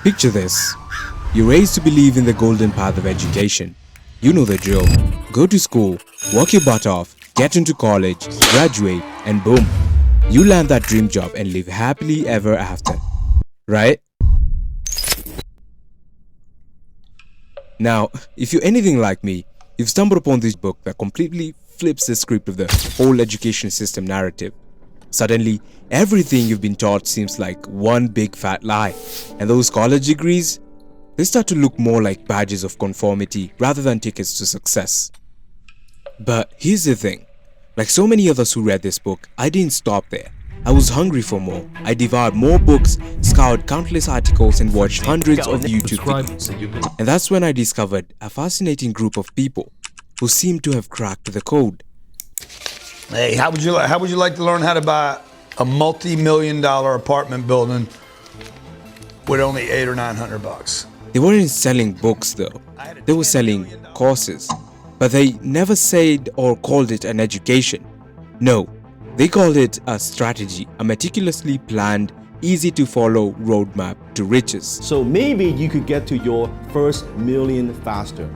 Picture this. You're raised to believe in the golden path of education. You know the drill. Go to school, work your butt off, get into college, graduate, and boom, you land that dream job and live happily ever after. Right? Now, if you're anything like me, you've stumbled upon this book that completely flips the script of the whole education system narrative. Suddenly, everything you've been taught seems like one big fat lie, and those college degrees, they start to look more like badges of conformity rather than tickets to success. But here's the thing, like so many others who read this book, I didn't stop there. I was hungry for more. I devoured more books, scoured countless articles, and watched hundreds of YouTube videos. And that's when I discovered a fascinating group of people who seemed to have cracked the code. Hey, how would you like to learn how to buy a multi-million-dollar apartment building with only $800 or $900? They weren't selling books though. They were selling courses. But they never said or called it an education. No, they called it a strategy, a meticulously planned, easy to follow roadmap to riches. So maybe you could get to your first million faster.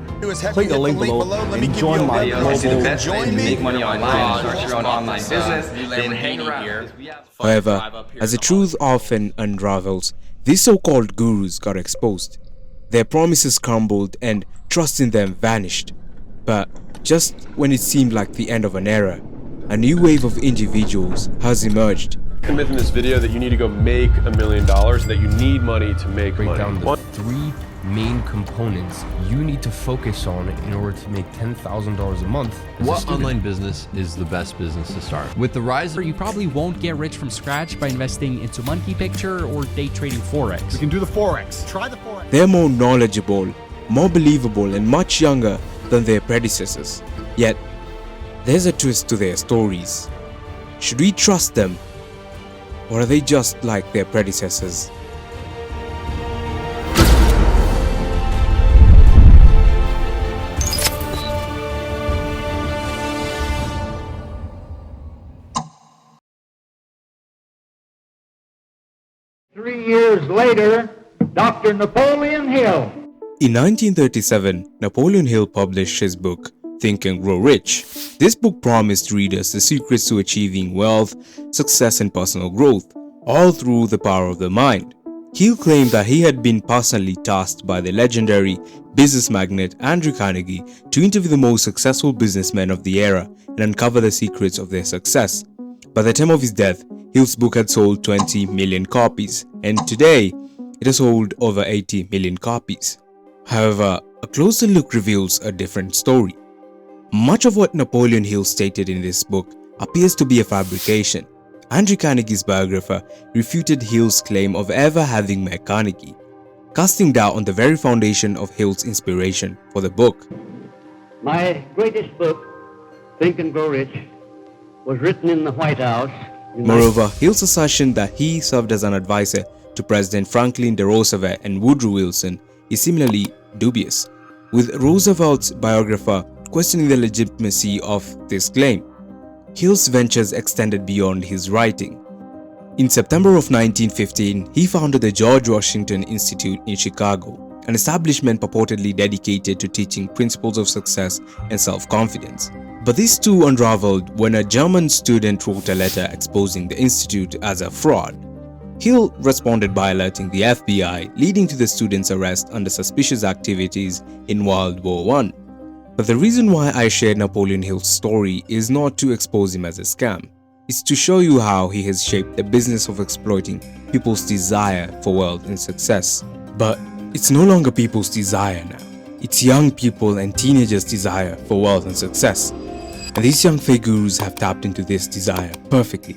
Click the link below and join my global make money online, start your own online business, then hang around. However, as the truth often unravels, these so-called gurus got exposed. Their promises crumbled and trust in them vanished. But just when it seemed like the end of an era, a new wave of individuals has emerged. Convince in this video that you need to go make $1 million, that you need money to make money. Break down the three main components you need to focus on in order to make $10,000 a month. What online business is the best business to start? With the rise of... You probably won't get rich from scratch by investing into Monkey Picture or day trading Forex. You can do the Forex. Try the Forex. They're more knowledgeable, more believable, and much younger than their predecessors. Yet, there's a twist to their stories. Should we trust them? Or are they just like their predecessors? Three years later, Dr. Napoleon Hill. In 1937, Napoleon Hill published his book, Think and Grow Rich. This book promised readers the secrets to achieving wealth, success, and personal growth, all through the power of the mind. Hill claimed that he had been personally tasked by the legendary business magnate Andrew Carnegie to interview the most successful businessmen of the era and uncover the secrets of their success. By the time of his death, Hill's book had sold 20 million copies, and today, it has sold over 80 million copies. However, a closer look reveals a different story. Much of what Napoleon Hill stated in this book appears to be a fabrication. Andrew Carnegie's biographer refuted Hill's claim of ever having met Carnegie, casting doubt on the very foundation of Hill's inspiration for the book. My greatest book, Think and Grow Rich, was written in the White House. Moreover, Hill's assertion that he served as an advisor to President Franklin D. Roosevelt and Woodrow Wilson is similarly dubious, with Roosevelt's biographer questioning the legitimacy of this claim. Hill's ventures extended beyond his writing. In September of 1915, he founded the George Washington Institute in Chicago, an establishment purportedly dedicated to teaching principles of success and self-confidence. But this too unraveled when a German student wrote a letter exposing the institute as a fraud. Hill responded by alerting the FBI, leading to the student's arrest under suspicious activities in World War I. But the reason why I shared Napoleon Hill's story is not to expose him as a scam. It's to show you how he has shaped the business of exploiting people's desire for wealth and success. But it's no longer people's desire now. It's young people and teenagers' desire for wealth and success. And these young figures have tapped into this desire perfectly.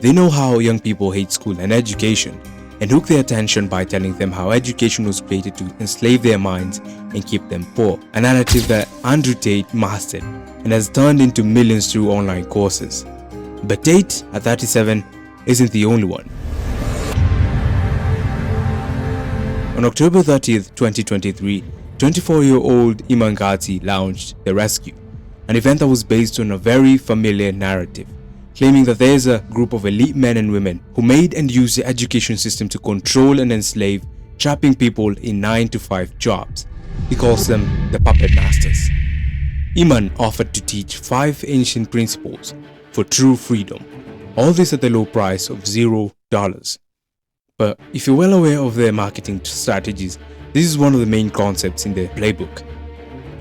They know how young people hate school and education, and hook their attention by telling them how education was created to enslave their minds and keep them poor, a narrative that Andrew Tate mastered and has turned into millions through online courses. But Tate, at 37, isn't the only one. On October 30th, 2023, 24-year-old Iman Gadzhi launched The Rescue, an event that was based on a very familiar narrative, claiming that there's a group of elite men and women who made and used the education system to control and enslave trapping people in 9 to 5 jobs. He calls them the puppet masters. Iman offered to teach 5 ancient principles for true freedom. All this at the low price of $0. But if you're well aware of their marketing strategies, this is one of the main concepts in their playbook.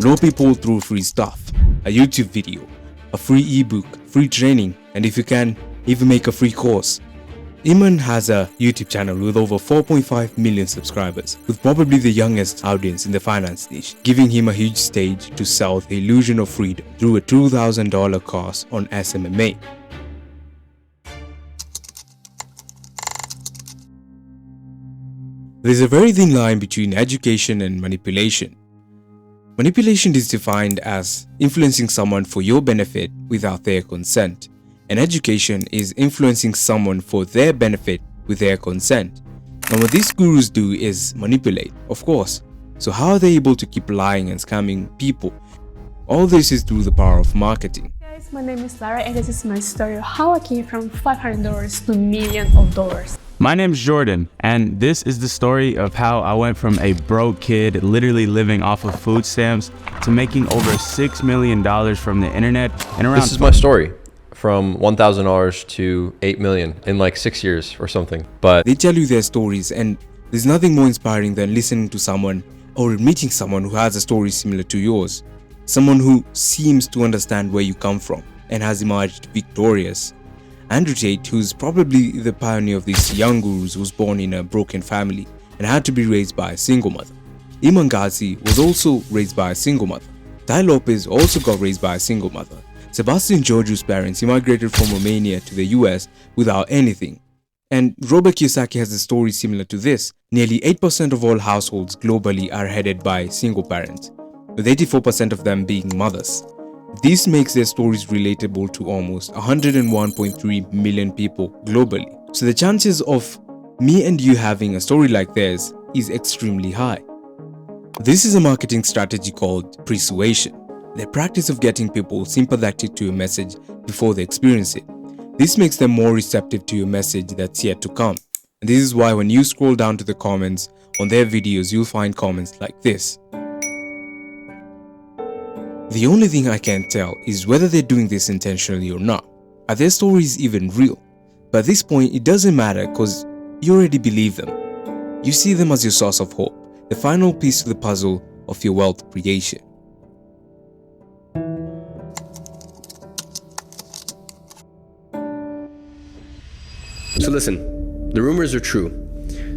Know people through free stuff, a YouTube video, a free ebook, free training, and if you can, even make a free course. Iman has a YouTube channel with over 4.5 million subscribers, with probably the youngest audience in the finance niche, giving him a huge stage to sell the illusion of freedom through a $2,000 course on SMMA. There's a very thin line between education and manipulation. Manipulation is defined as influencing someone for your benefit without their consent, and education is influencing someone for their benefit with their consent. And what these gurus do is manipulate, of course. So how are they able to keep lying and scamming people? All this is through the power of marketing. Hey guys, my name is Lara and this is my story of how I came from $500 to millions of dollars. My name's Jordan, and this is the story of how I went from a broke kid literally living off of food stamps to making over $6 million from the internet in around— This is my story, from $1,000 to $8 million in like 6 years or something. But they tell you their stories, and there's nothing more inspiring than listening to someone or meeting someone who has a story similar to yours. Someone who seems to understand where you come from and has emerged victorious. Andrew Tate, who's probably the pioneer of these young gurus, was born in a broken family and had to be raised by a single mother. Iman Gadzhi was also raised by a single mother. Tai Lopez also got raised by a single mother. Sebastian Georgiou's parents immigrated from Romania to the US without anything. And Robert Kiyosaki has a story similar to this. Nearly 8% of all households globally are headed by single parents, with 84% of them being mothers. This makes their stories relatable to almost 101.3 million people globally. So the chances of me and you having a story like theirs is extremely high. This is a marketing strategy called persuasion, the practice of getting people sympathetic to your message before they experience it. This makes them more receptive to your message that's yet to come. And this is why when you scroll down to the comments on their videos, you'll find comments like this. The only thing I can't tell is whether they're doing this intentionally or not. Are their stories even real? But at this point, it doesn't matter because you already believe them. You see them as your source of hope, the final piece to the puzzle of your wealth creation. So listen, the rumors are true.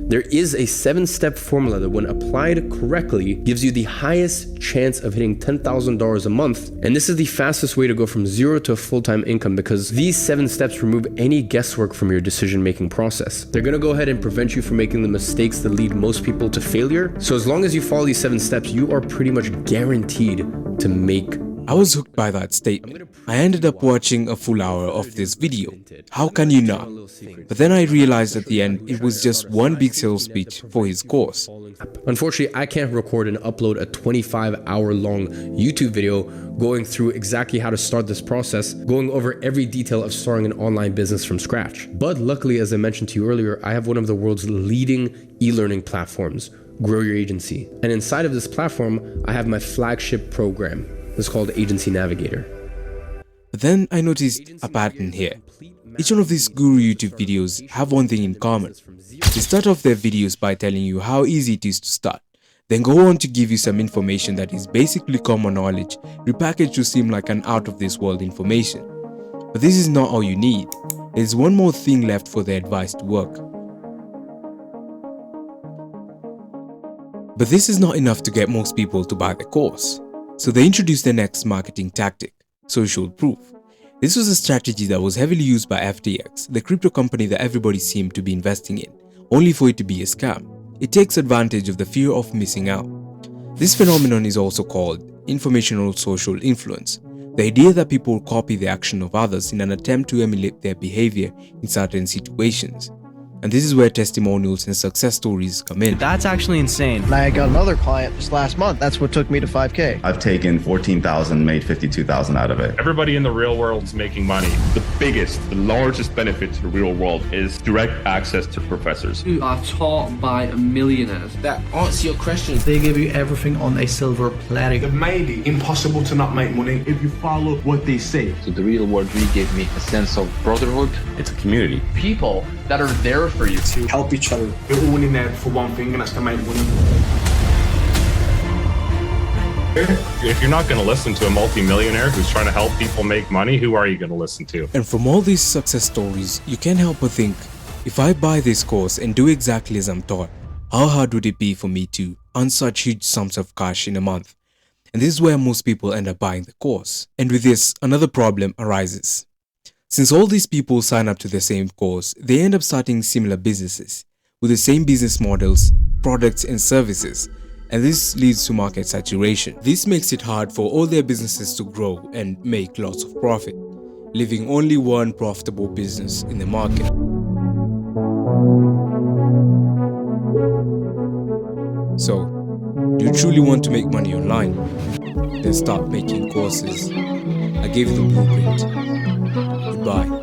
There is a 7-step formula that when applied correctly gives you the highest chance of hitting $10,000 a month. And this is the fastest way to go from zero to a full-time income because these 7 steps remove any guesswork from your decision-making process. They're gonna go ahead and prevent you from making the mistakes that lead most people to failure. So as long as you follow these 7 steps, you are pretty much guaranteed to make. I was hooked by that statement. I ended up watching a full hour of this video. How can you not? But then I realized at the end it was just one big sales speech for his course. Unfortunately, I can't record and upload a 25-hour-long YouTube video going through exactly how to start this process, going over every detail of starting an online business from scratch. But luckily, as I mentioned to you earlier, I have one of the world's leading e-learning platforms, Grow Your Agency. And inside of this platform, I have my flagship program. It's called Agency Navigator. But then I noticed a pattern here. Each one of these guru YouTube videos have one thing in common. They start off their videos by telling you how easy it is to start, then go on to give you some information that is basically common knowledge, repackaged to seem like an out-of-this-world information. But this is not all you need. There's one more thing left for the advice to work. But this is not enough to get most people to buy the course. So they introduced their next marketing tactic, social proof. This was a strategy that was heavily used by FTX, the crypto company that everybody seemed to be investing in, only for it to be a scam. It takes advantage of the fear of missing out. This phenomenon is also called informational social influence, the idea that people copy the action of others in an attempt to emulate their behavior in certain situations. And this is where testimonials and success stories come in. That's actually insane. I got another client just last month. That's what took me to 5K. I've taken 14,000, made 52,000 out of it. Everybody in the real world is making money. The biggest, the largest benefit to the real world is direct access to professors who are taught by millionaires that answer your questions. They give you everything on a silver platter. They've made it impossible to not make money if you follow what they say. So the real world really gave me a sense of brotherhood. It's a community. People that are there for you to help each other. We're all in there for one thing, and that's to make money. If you're not going to listen to a multimillionaire who's trying to help people make money, who are you going to listen to? And from all these success stories, you can't help but think, if I buy this course and do exactly as I'm taught, how hard would it be for me to earn such huge sums of cash in a month? And this is where most people end up buying the course. And with this, another problem arises. Since all these people sign up to the same course, they end up starting similar businesses with the same business models, products and services, and this leads to market saturation. This makes it hard for all their businesses to grow and make lots of profit, leaving only one profitable business in the market. So, do you truly want to make money online? Then start making courses. I gave you the blueprint. Goodbye.